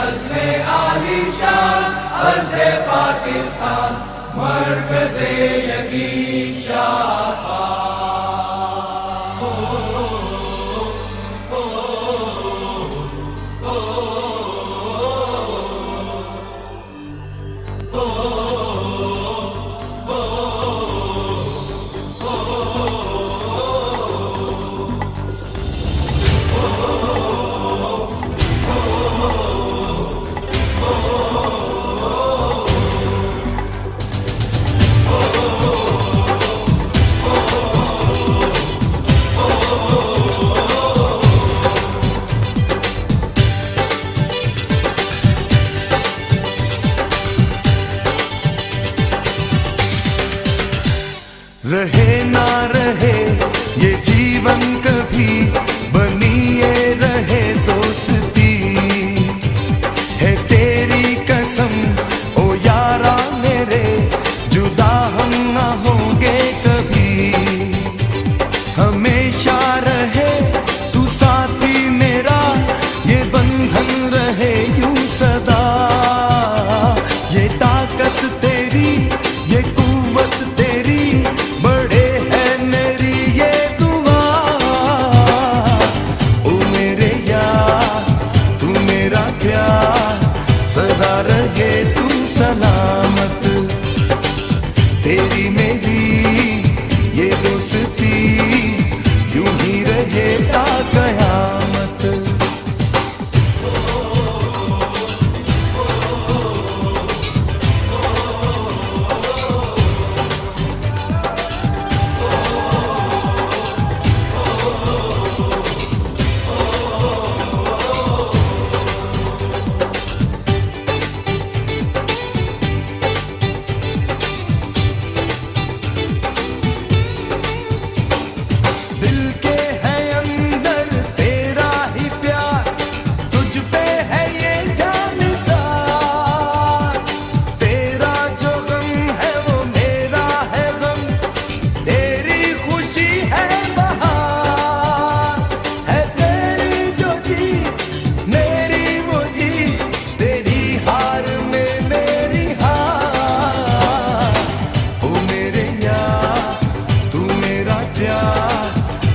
अज़्मे आलीशान अर्ज़े पाकिस्तान मरकज़े यकीन शाह। रहे ना रहे ये जीवन कभी बनी ये रहे दोस्ती, है तेरी कसम ओ यारा मेरे जुदा हम ना होंगे कभी। हमेशा रहे तू साथी मेरा, ये बंधन रहे यूं सदा। ये ताकत तेरी, ये कुव्वत तेरी, बड़े है मेरी ये दुआ। ओ मेरे यार तू मेरा प्यार, सदा रहे तू सलामत। तेरी मेरी ये दोस्ती यूं ही रहे ता कयामत।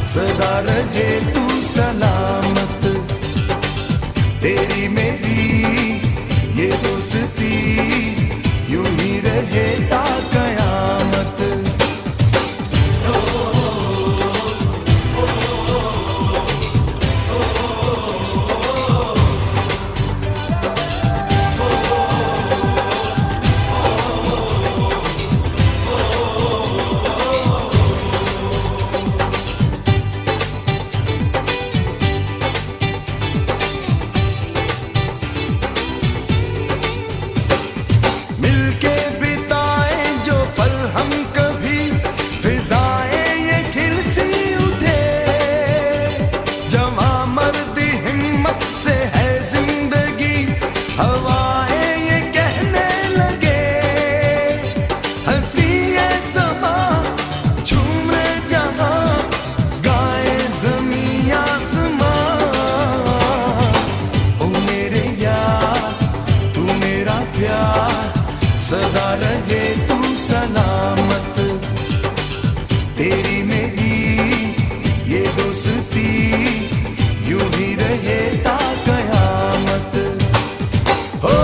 सदा रहे तू सलामत। तेरी मेरी ये दोस्ती यूं ही रहे ता कयामत। सदा रहे तू सलामत। तेरी मेरी ये दोस्ती यूं ही रहे ता कयामत। हो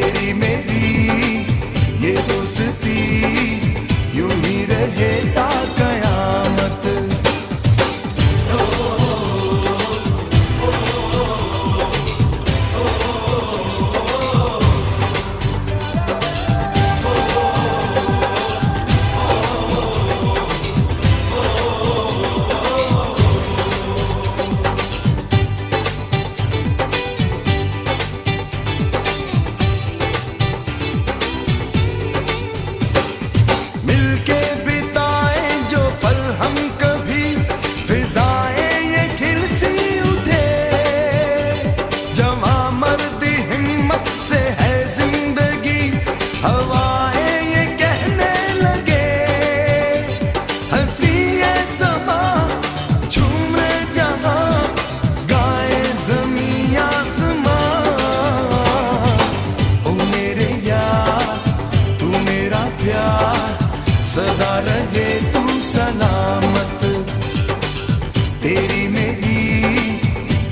तेरी मेरी ये दोस्ती यूं ही रहे ता कयामत। मिलके बिताए जो पल हम कभी, फिजाएं ये खिल सी उठे। जवां मर्दी हिम्मत से है जिंदगी, हवाएं ये कहने लगे। हंसी ये समा झूमे जहां, गाए ज़मीं आसमां। ओ मेरे यार तू मेरा प्यार, सदा रहे तू सलामत। तेरी मेरी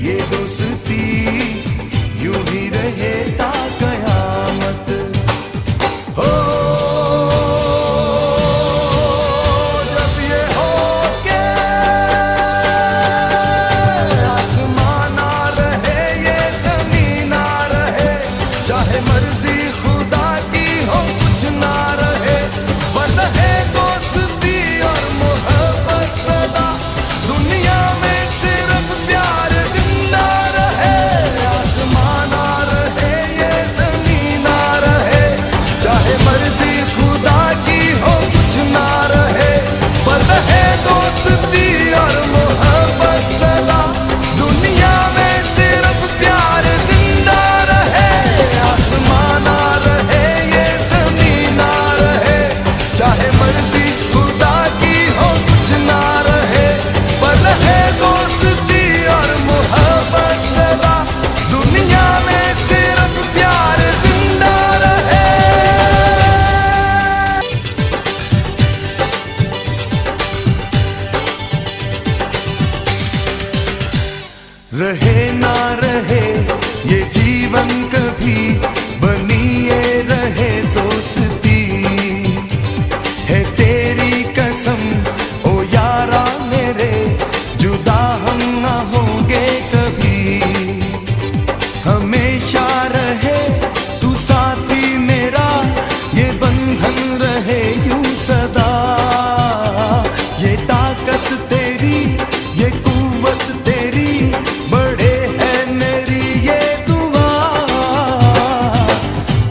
ये दोस्ती यूं ही रहे ता कयामत। हो जब ये हो के आसमान ना रहे, ये जमीन ना रहे, चाहे मर्जी खुदा की हो कुछ ना रहे, पर रहे दोस्ती और मोहब्बत सदा। दुनिया में सिर्फ प्यार जिंदा रहे। आसमान ना रहे, ये जमीन ना रहे, चाहे मर्जी खुदा की हो कुछ ना रहे, पर रहे दोस्ती और मोहब्बत सदा। दुनिया में सिर्फ प्यार जिंदा रहे। आसमान ना रहे, ये जमीन ना रहे, चाहे मर्जी खुदा की हो कुछ ना रहे, पर रहे दोस्ती और मोहब्बत सदा। दुनिया में सिर्फ प्यार जिंदा रहे। रहे ना रहे ये जीवन कभी, बनी ये रहे दोस्ती। है तेरी कसम ओ यारा मेरे, जुदा हम ना होंगे कभी। हमेशा रहे तू साथी मेरा, ये बंधन रहे यूं सदा। ये ताकत तेरी, ये कुव्वत तेरी, बड़े है मेरी ये दुआ।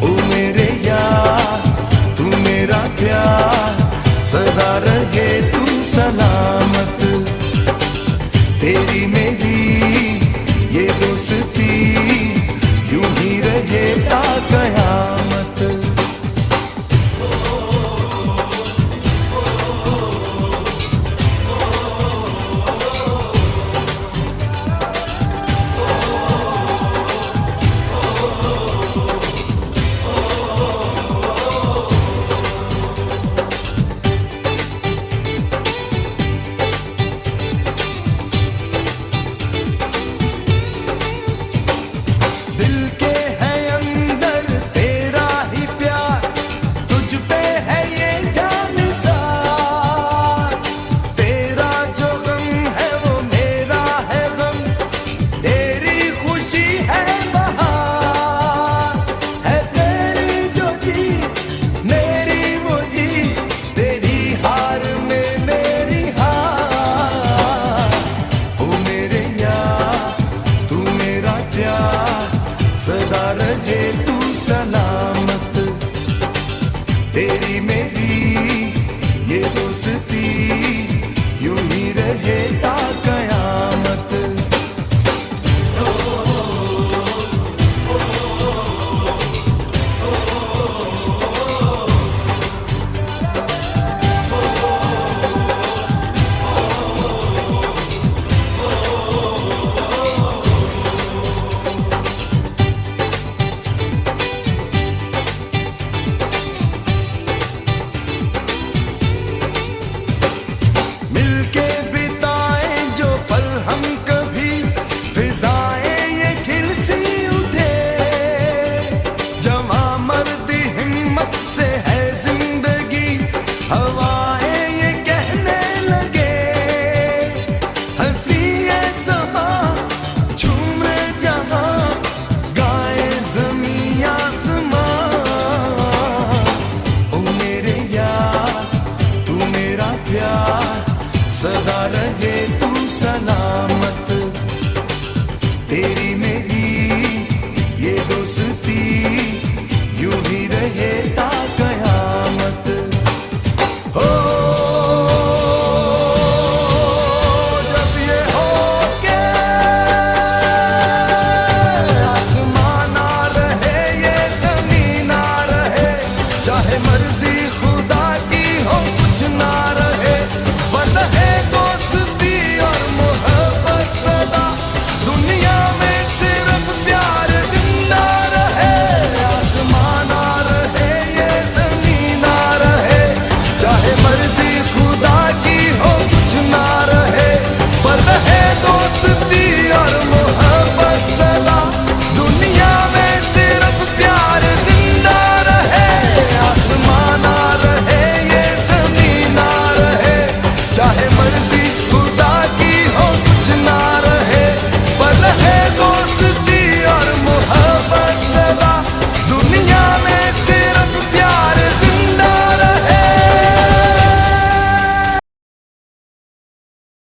ओ मेरे यार तू मेरा प्यार, सदा रहे तू सलामत। तेरी मेरी ये दोस्ती यूं ही रहे ता कयामत। दिल के है अंदर तेरा ही प्यार, तुझ पे है ये जान सार। तेरा जो गम है वो मेरा है गम, तेरी खुशी है बहार। है तेरी जो जीत मेरी वो जीत, तेरी हार में मेरी हार। ओ मेरे यार तू मेरा प्यार, सदा रहे तू सलामत। तेरी मेरी ये दोस्ती यूं ही रहे ता कयामत। मिलके बिताए सलाम